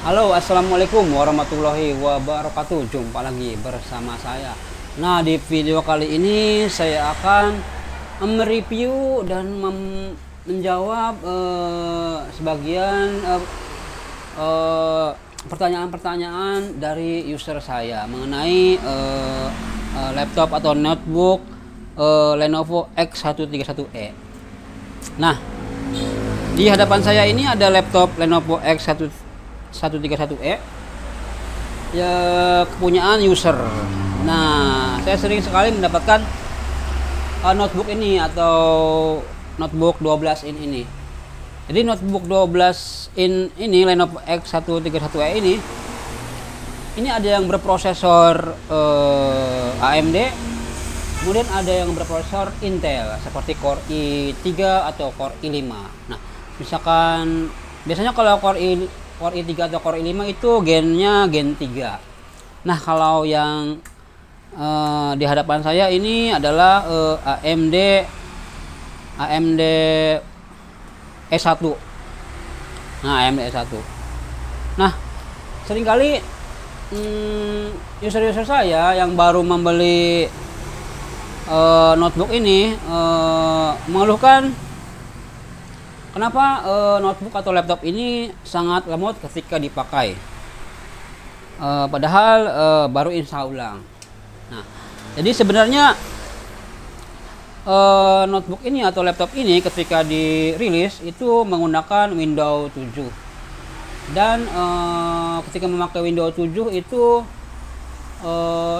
Halo, assalamualaikum warahmatullahi wabarakatuh. Jumpa lagi bersama saya. Nah, di video kali ini saya akan mereview dan menjawab sebagian pertanyaan-pertanyaan dari user saya mengenai laptop atau notebook Lenovo X131e. Nah, di hadapan saya ini ada laptop Lenovo X131e ya, kepunyaan user. Nah, saya sering sekali mendapatkan notebook ini atau notebook 12 in ini. Jadi notebook 12 in ini Lenovo X131e ini ada yang berprosesor AMD, kemudian ada yang berprosesor Intel seperti Core i3 atau Core i5. Nah, misalkan biasanya kalau Core i3 atau Core i5 itu gennya gen 3. Nah, kalau yang di hadapan saya ini adalah AMD E1. Nah, AMD E1. Nah, seringkali user-user saya yang baru membeli notebook ini mengeluhkan kenapa notebook atau laptop ini sangat lemot ketika dipakai, padahal baru install ulang. Nah, jadi sebenarnya notebook ini atau laptop ini ketika dirilis itu menggunakan Windows 7, dan ketika memakai Windows 7 itu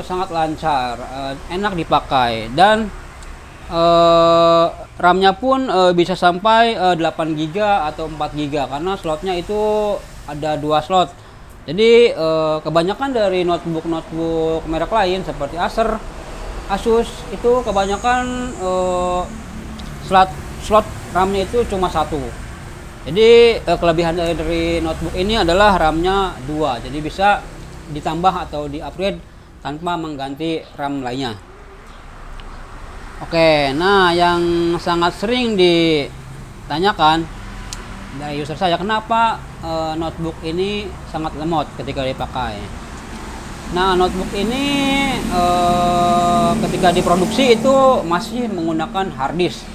sangat lancar, enak dipakai, dan RAM-nya pun bisa sampai 8 GB atau 4 GB karena slotnya itu ada 2 slot. Jadi kebanyakan dari notebook merek lain seperti Asus itu kebanyakan slot RAM-nya itu cuma 1. Jadi kelebihan dari notebook ini adalah RAM-nya 2. Jadi bisa ditambah atau di-upgrade tanpa mengganti RAM lainnya. Oke, nah yang sangat sering ditanyakan dari user saya, kenapa notebook ini sangat lemot ketika dipakai. Nah, notebook ini ketika diproduksi itu masih menggunakan hard disk,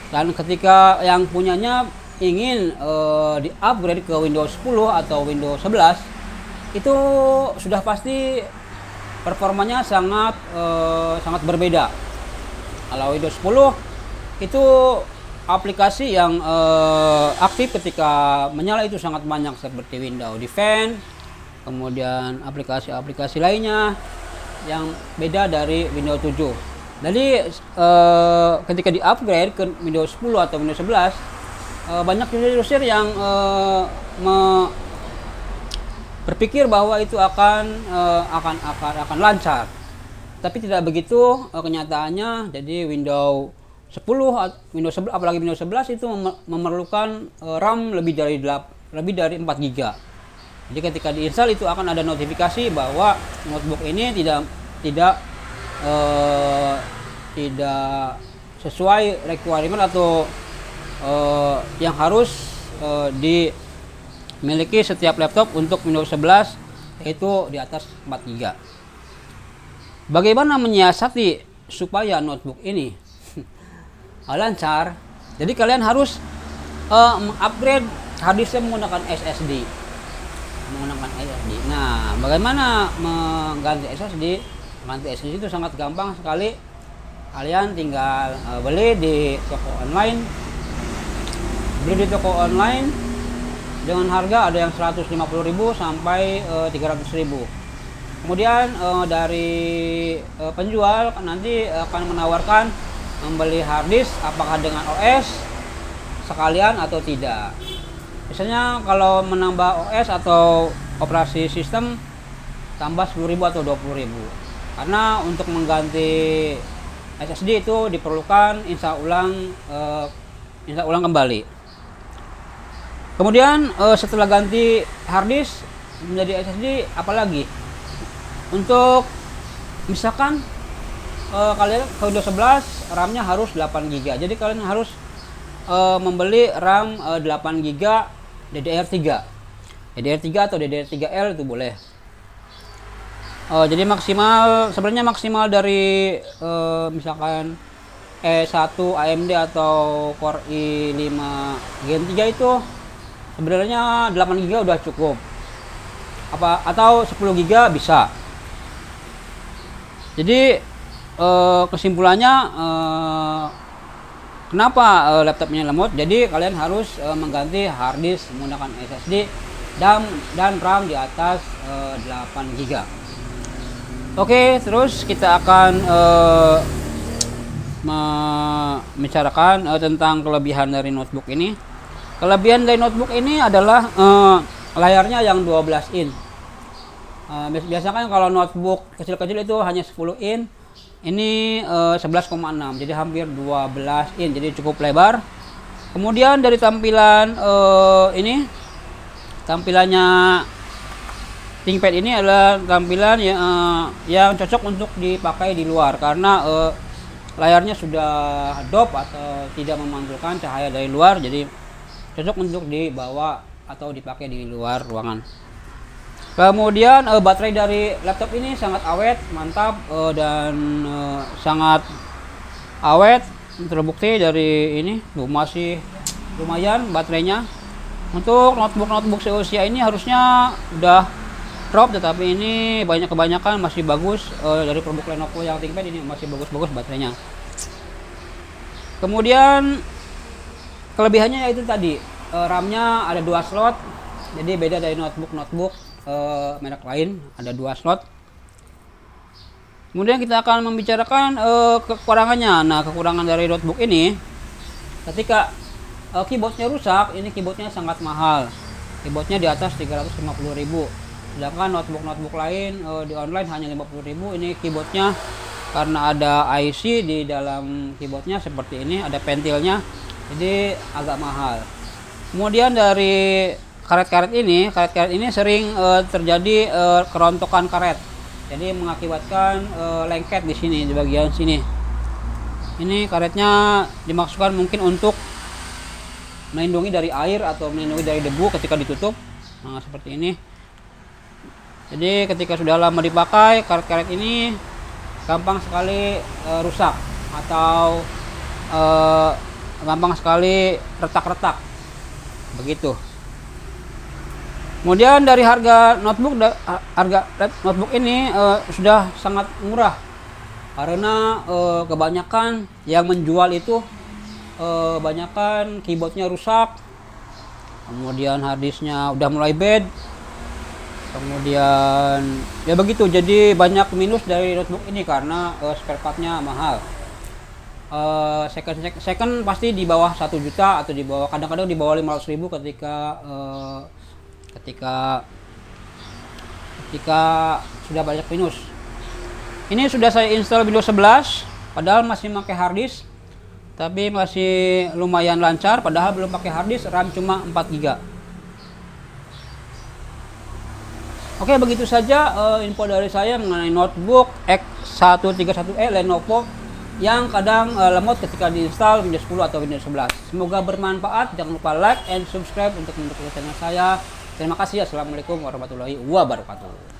dan ketika yang punyanya ingin di-upgrade ke Windows 10 atau Windows 11 itu sudah pasti performanya sangat berbeda. Kalau Windows 10 itu aplikasi yang aktif ketika menyala itu sangat banyak seperti Windows Defend, kemudian aplikasi-aplikasi lainnya yang beda dari Windows 7. Jadi ketika di-upgrade ke Windows 10 atau Windows 11 banyak user yang berpikir bahwa itu akan lancar. Tapi tidak begitu kenyataannya. Jadi Windows 10, Windows 11, apalagi Windows 11 itu memerlukan RAM lebih dari 4 GB. Jadi ketika diinstal itu akan ada notifikasi bahwa notebook ini tidak sesuai requirement atau yang harus dimiliki setiap laptop untuk Windows 11, yaitu di atas 4 GB. Bagaimana menyiasati supaya notebook ini lancar? Jadi kalian harus mengupgrade harddisknya menggunakan SSD. Nah, bagaimana mengganti SSD? Mengganti SSD itu sangat gampang sekali. Kalian tinggal beli di toko online. Dengan harga ada yang 150.000 sampai 300.000. Kemudian dari penjual nanti akan menawarkan membeli harddisk apakah dengan OS sekalian atau tidak. Biasanya kalau menambah OS atau operasi sistem tambah 10.000 atau 20.000. Karena untuk mengganti SSD itu diperlukan install ulang kembali. Kemudian setelah ganti harddisk menjadi SSD, apalagi untuk misalkan kalian ke Windows 11 RAM-nya harus 8 GB. Jadi kalian harus membeli RAM 8 GB DDR3. DDR3 atau DDR3L itu boleh. Jadi maksimal, sebenarnya maksimal dari misalkan E1 AMD atau Core i5 Gen 3 itu sebenarnya 8 GB udah cukup. Atau 10 GB bisa. Jadi kesimpulannya kenapa laptopnya lemot? Jadi kalian harus mengganti hard disk menggunakan SSD dan RAM di atas 8 GB. Oke, terus kita akan membicarakan tentang kelebihan dari notebook ini. Kelebihan dari notebook ini adalah layarnya yang 12 in. Biasanya kan kalau notebook kecil-kecil itu hanya 10 in. Ini 11,6, jadi hampir 12 in, jadi cukup lebar. Kemudian dari tampilan ini, tampilannya ThinkPad ini adalah tampilan yang cocok untuk dipakai di luar karena layarnya sudah dop atau tidak memantulkan cahaya dari luar, jadi cocok untuk dibawa atau dipakai di luar ruangan. Kemudian baterai dari laptop ini sangat awet, mantap, dan sangat awet, terbukti dari ini masih lumayan baterainya. Untuk notebook seusia ini harusnya udah drop, tetapi ini kebanyakan masih bagus. Dari produk Lenovo yang ThinkPad ini masih bagus baterainya. Kemudian kelebihannya yaitu tadi RAM-nya ada 2 slot, jadi beda dari notebook merek lain, ada 2 slot. Kemudian kita akan membicarakan kekurangannya. Nah, kekurangan dari notebook ini, ketika keyboardnya rusak, ini keyboardnya sangat mahal. Keyboardnya di atas 350.000. Sedangkan notebook lain di online hanya 50.000. Ini keyboardnya karena ada IC di dalam keyboardnya seperti ini, ada pentilnya, jadi agak mahal. Kemudian dari karet-karet ini sering terjadi kerontokan karet. Jadi mengakibatkan lengket di sini, di bagian sini. Ini karetnya dimaksudkan mungkin untuk melindungi dari air atau melindungi dari debu ketika ditutup. Nah, seperti ini. Jadi ketika sudah lama dipakai, karet-karet ini gampang sekali rusak atau gampang sekali retak-retak. Begitu. Kemudian dari harga notebook ini sudah sangat murah karena kebanyakan yang menjual itu kebanyakan keyboardnya rusak, kemudian harddisknya udah mulai bad, kemudian ya begitu. Jadi banyak minus dari notebook ini karena spare partnya mahal. Second pasti di bawah 1 juta atau di bawah, kadang-kadang di bawah 500.000 ketika sudah banyak minus. Ini sudah saya install Windows 11, padahal masih pakai harddisk, tapi masih lumayan lancar, padahal belum pakai harddisk, RAM cuma 4 GB. Oke, begitu saja info dari saya mengenai notebook X131E Lenovo yang kadang lemot ketika diinstal Windows 10 atau Windows 11. Semoga bermanfaat. Jangan lupa like and subscribe untuk mendukung channel saya. Terima kasih. Assalamualaikum warahmatullahi wabarakatuh.